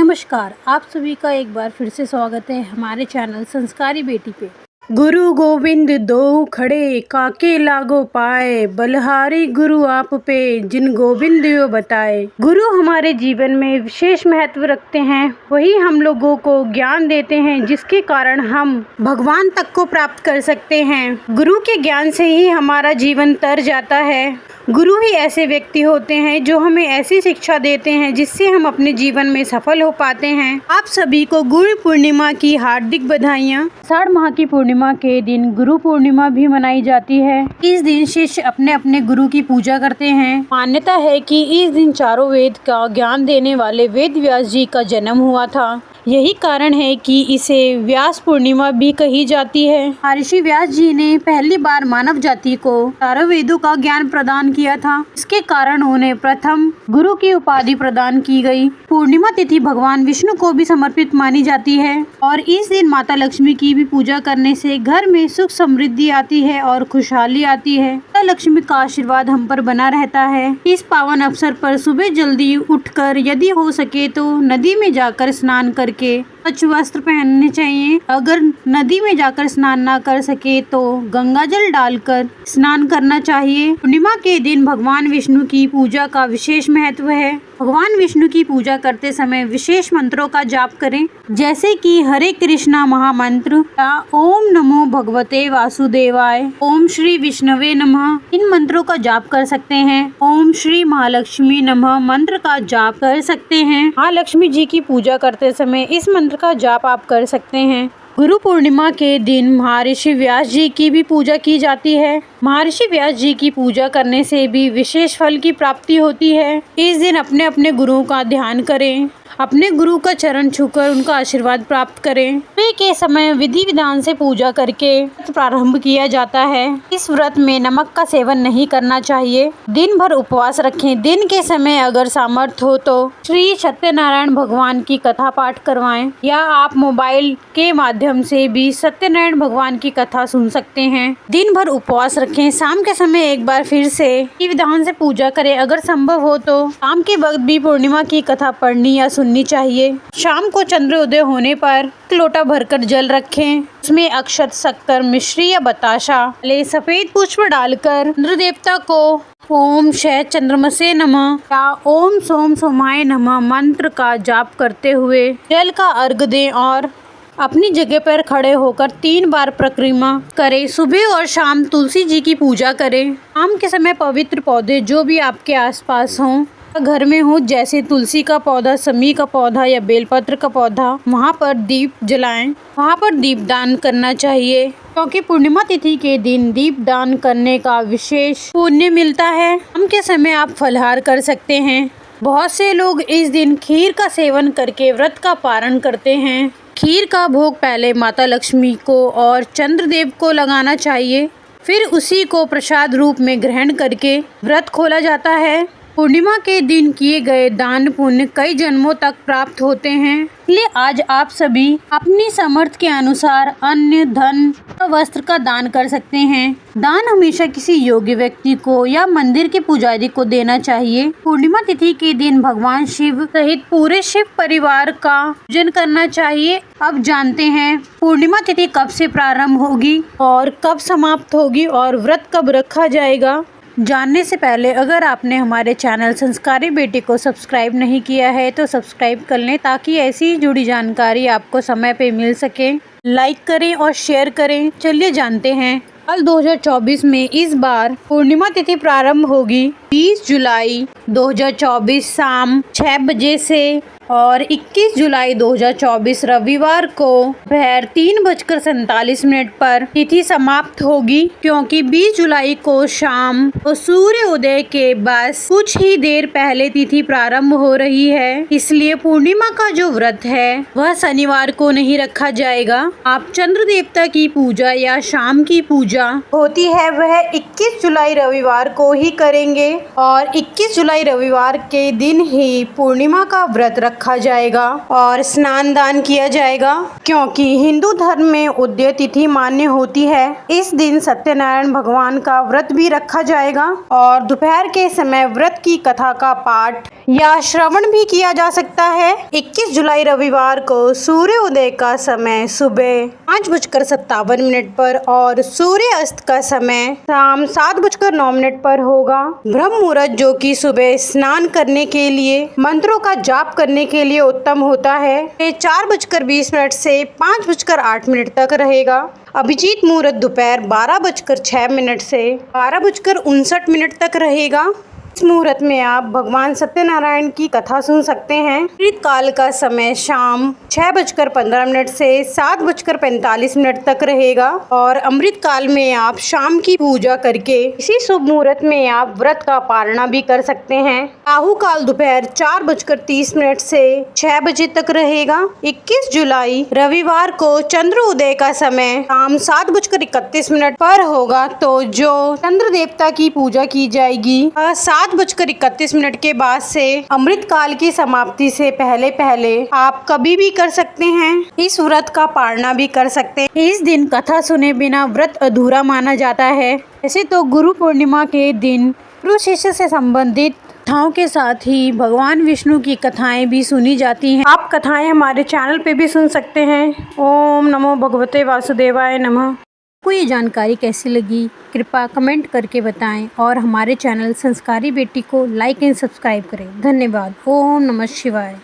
नमस्कार, आप सभी का एक बार फिर से स्वागत है हमारे चैनल संस्कारी बेटी पे। गुरु गोविंद दो खड़े काके लागो पाए, बलहारी गुरु आप पे जिन गोविंद यो बताए। गुरु हमारे जीवन में विशेष महत्व रखते हैं, वही हम लोगों को ज्ञान देते हैं जिसके कारण हम भगवान तक को प्राप्त कर सकते हैं। गुरु के ज्ञान से ही हमारा जीवन तर जाता है। गुरु ही ऐसे व्यक्ति होते हैं जो हमें ऐसी शिक्षा देते हैं जिससे हम अपने जीवन में सफल हो पाते हैं। आप सभी को गुरु पूर्णिमा की हार्दिक बधाइयाँ। आषाढ़ माह की पूर्णिमा के दिन गुरु पूर्णिमा भी मनाई जाती है। इस दिन शिष्य अपने अपने गुरु की पूजा करते हैं। मान्यता है कि इस दिन चारों वेद का ज्ञान देने वाले वेद व्यास जी का जन्म हुआ था। यही कारण है कि इसे व्यास पूर्णिमा भी कही जाती है। महर्षि व्यास जी ने पहली बार मानव जाति को चारों वेदों का ज्ञान प्रदान किया था। इसके कारण उन्हें प्रथम गुरु की उपाधि प्रदान की गई। पूर्णिमा तिथि भगवान विष्णु को भी समर्पित मानी जाती है और इस दिन माता लक्ष्मी की भी पूजा करने से घर में सुख समृद्धि आती है और खुशहाली आती है। माता लक्ष्मी का आशीर्वाद हम पर बना रहता है। इस पावन अवसर पर सुबह जल्दी उठकर यदि हो सके तो नदी में जाकर स्नान करके स्वच्छ वस्त्र पहनने चाहिए। अगर नदी में जाकर स्नान ना कर सके तो गंगा जल डालकर स्नान करना चाहिए। पूर्णिमा के दिन भगवान विष्णु की पूजा का विशेष महत्व है। भगवान विष्णु की पूजा करते समय विशेष मंत्रों का जाप करें, जैसे कि हरे कृष्णा महामंत्र या ओम नमो भगवते वासुदेवाय, ओम श्री विष्णवे नमः, इन मंत्रों का जाप कर सकते हैं। ओम श्री महालक्ष्मी नमः मंत्र का जाप कर सकते हैं। महालक्ष्मी जी की पूजा करते समय इस मंत्र का जाप आप कर सकते हैं। गुरु पूर्णिमा के दिन महर्षि व्यास जी की भी पूजा की जाती है। महर्षि व्यास जी की पूजा करने से भी विशेष फल की प्राप्ति होती है। इस दिन अपने अपने गुरुओं का ध्यान करें, अपने गुरु का चरण छूकर उनका आशीर्वाद प्राप्त करें। सुबह के समय विधि विधान से पूजा करके व्रत प्रारंभ किया जाता है। इस व्रत में नमक का सेवन नहीं करना चाहिए। दिन भर उपवास रखें। दिन के समय अगर सामर्थ्य हो तो श्री सत्यनारायण भगवान की कथा पाठ करवाएं या आप मोबाइल के माध्यम से भी सत्यनारायण भगवान की कथा सुन सकते हैं। दिन भर उपवास रखें। शाम के समय एक बार फिर से विधि विधान से पूजा करें। अगर संभव हो तो शाम के वक्त भी पूर्णिमा की कथा पढ़नी या सुननी चाहिए। शाम को चंद्रोदय होने पर एक लोटा भरकर जल रखें। उसमें अक्षत, शक्कर, मिश्री या बताशा ले सफेद पुष्प डालकर चंद्र देवता को ओम शय चंद्रमसे नमः या ओम सोम सोमाय नमः मंत्र का जाप करते हुए जल का अर्घ दें और अपनी जगह पर खड़े होकर 3 बार परिक्रमा करें। सुबह और शाम तुलसी जी की पूजा करें। शाम के समय पवित्र पौधे जो भी आपके आसपास हों, घर में हो, जैसे तुलसी का पौधा, समी का पौधा या बेलपत्र का पौधा, वहाँ पर दीप जलाएं। वहाँ पर दीप दान करना चाहिए, क्योंकि पूर्णिमा तिथि के दिन दीप दान करने का विशेष पुण्य मिलता है। शाम के समय आप फलाहार कर सकते हैं। बहुत से लोग इस दिन खीर का सेवन करके व्रत का पारण करते हैं। खीर का भोग पहले माता लक्ष्मी को और चंद्रदेव को लगाना चाहिए, फिर उसी को प्रसाद रूप में ग्रहण करके व्रत खोला जाता है। पूर्णिमा के दिन किए गए दान पुण्य कई जन्मों तक प्राप्त होते हैं। इसलिए आज आप सभी अपनी सामर्थ्य के अनुसार अन्न, धन, वस्त्र का दान कर सकते हैं। दान हमेशा किसी योग्य व्यक्ति को या मंदिर के पुजारी को देना चाहिए। पूर्णिमा तिथि के दिन भगवान शिव सहित पूरे शिव परिवार का पूजन करना चाहिए। अब जानते हैं पूर्णिमा तिथि कब से प्रारंभ होगी और कब समाप्त होगी और व्रत कब रखा जाएगा। जानने से पहले अगर आपने हमारे चैनल संस्कारी बेटी को सब्सक्राइब नहीं किया है तो सब्सक्राइब कर लें, ताकि ऐसी जुड़ी जानकारी आपको समय पे मिल सके। लाइक करें और शेयर करें। चलिए जानते हैं। साल 2024 में इस बार पूर्णिमा तिथि प्रारंभ होगी 20 जुलाई 2024 शाम 6 बजे से और 21 जुलाई 2024 रविवार को दोपहर 3:47 पर तिथि समाप्त होगी, क्योंकि 20 जुलाई को शाम और सूर्य उदय के बस कुछ ही देर पहले तिथि प्रारंभ हो रही है। इसलिए पूर्णिमा का जो व्रत है वह शनिवार को नहीं रखा जाएगा। आप चंद्र देवता की पूजा या शाम की पूजा होती है वह 21 जुलाई रविवार को ही करेंगे। और 21 जुलाई रविवार के दिन ही पूर्णिमा का व्रत रखा जाएगा और स्नान दान किया जाएगा, क्योंकि हिंदू धर्म में उदय तिथि मान्य होती है। इस दिन सत्यनारायण भगवान का व्रत भी रखा जाएगा और दोपहर के समय व्रत की कथा का पाठ या श्रवण भी किया जा सकता है। 21 जुलाई रविवार को सूर्य उदय का समय सुबह 5:57 पर और सूर्य अस्त का समय शाम 7:09 पर होगा। ब्रह्म मुहूर्त, जो कि सुबह स्नान करने के लिए, मंत्रों का जाप करने के लिए उत्तम होता है, 4:20 से 5:08 तक रहेगा। अभिजीत मुहूर्त दोपहर 12:06 से 12:59 तक रहेगा। इस मुहूर्त में आप भगवान सत्यनारायण की कथा सुन सकते हैं। अमृत काल का समय शाम 6:15 से 7:45 तक रहेगा और अमृत काल में आप शाम की पूजा करके इसी शुभ मुहूर्त में आप व्रत का पारणा भी कर सकते हैं। राहु काल दोपहर 4:30 से 6 बजे तक रहेगा। 21 जुलाई रविवार को चंद्र उदय का समय शाम 7:31 पर होगा, तो जो चंद्र देवता की पूजा की जाएगी 7:31 के बाद से अमृत काल की समाप्ति से पहले पहले आप कभी भी कर सकते हैं। इस व्रत का पारणा भी कर सकते हैं। इस दिन कथा सुने बिना व्रत अधूरा माना जाता है। वैसे तो गुरु पूर्णिमा के दिन गुरु शिष्य से संबंधित कथाओं के साथ ही भगवान विष्णु की कथाएं भी सुनी जाती हैं। आप कथाएं हमारे चैनल पे भी सुन सकते हैं। ओम नमो भगवते वासुदेवाय नमः। आपको ये जानकारी कैसी लगी, कृपया कमेंट करके बताएं और हमारे चैनल संस्कारी बेटी को लाइक एंड सब्सक्राइब करें। धन्यवाद। ओम नमः शिवाय।